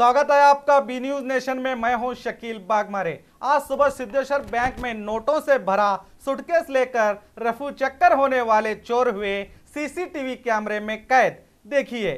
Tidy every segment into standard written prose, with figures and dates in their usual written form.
स्वागत है आपका बी न्यूज नेशन में। मैं हूं शकील बागमारे। आज सुबह सिद्धेश्वर बैंक में नोटों से भरा सूटकेस लेकर रफू चक्कर होने वाले चोर हुए सीसीटीवी कैमरे में कैद। देखिए।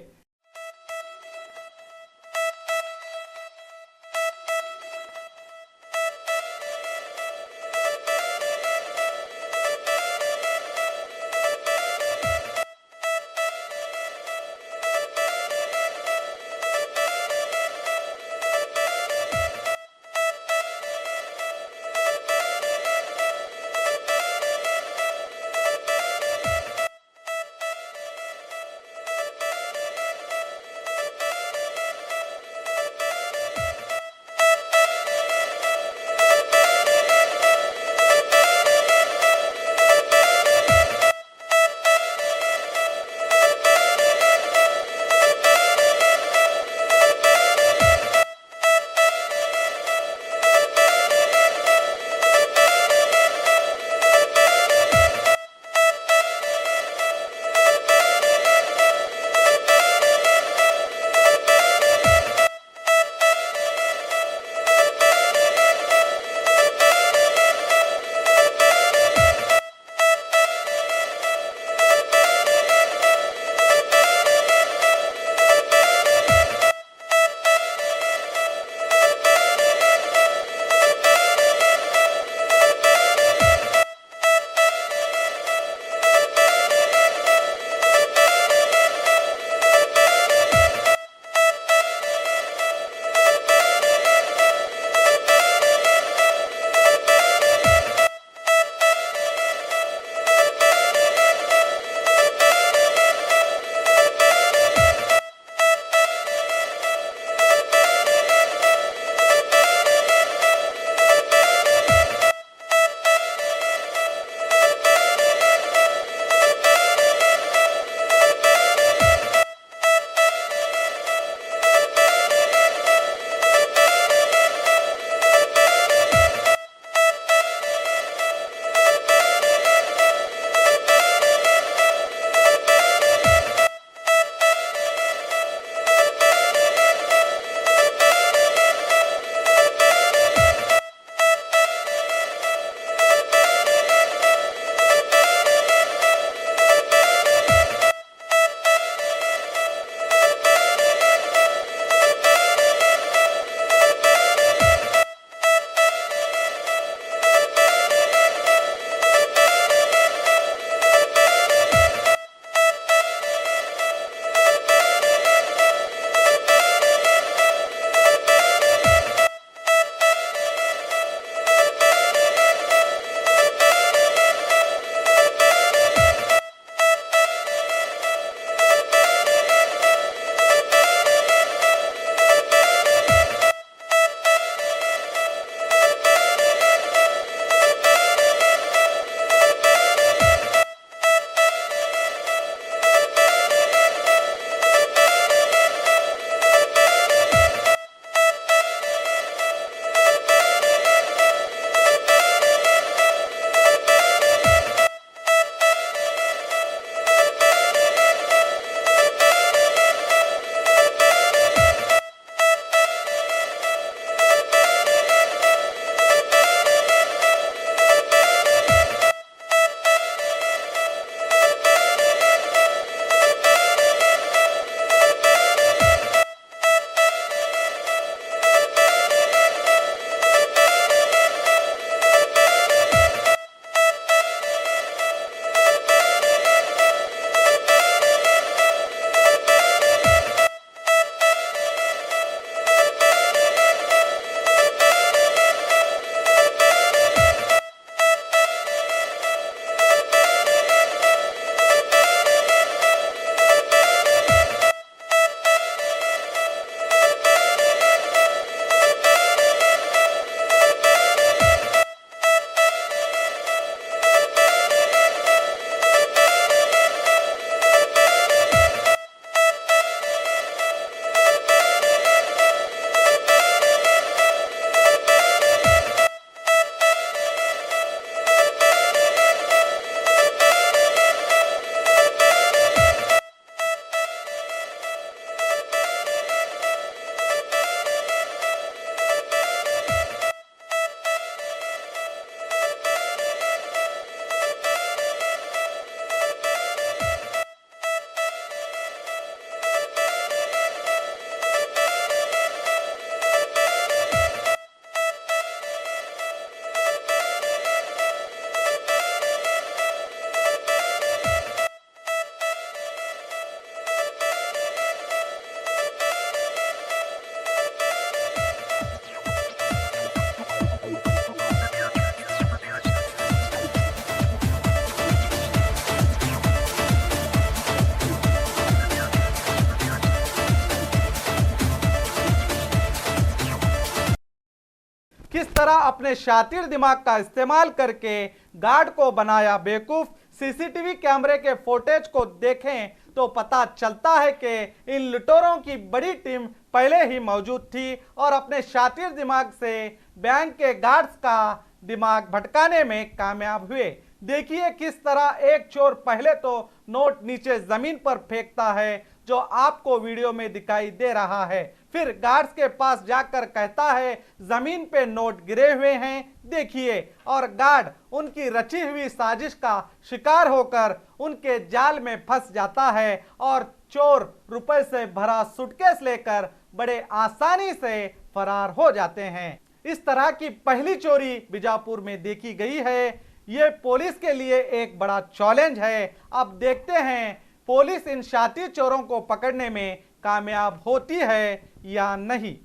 किस तरह अपने शातिर दिमाग का इस्तेमाल करके गार्ड को बनाया बेवकूफ। सीसीटीवी कैमरे के फुटेज को देखें तो पता चलता है कि इन लुटेरों की बड़ी टीम पहले ही मौजूद थी और अपने शातिर दिमाग से बैंक के गार्ड्स का दिमाग भटकाने में कामयाब हुए। देखिए किस तरह एक चोर पहले तो नोट नीचे जमीन पर फेंकता है जो आपको वीडियो में दिखाई दे रहा है, फिर गार्ड्स के पास जाकर कहता है जमीन पे नोट गिरे हुए हैं देखिए, और गार्ड उनकी रची हुई साजिश का शिकार होकर उनके जाल में फंस जाता है और चोर रुपए से भरा सूटकेस लेकर बड़े आसानी से फरार हो जाते हैं। इस तरह की पहली चोरी बीजापुर में देखी गई है। ये पुलिस के लिए एक बड़ा चैलेंज है। अब देखते हैं पुलिस इन शातिर चोरों को पकड़ने में कामयाब होती है या नहीं।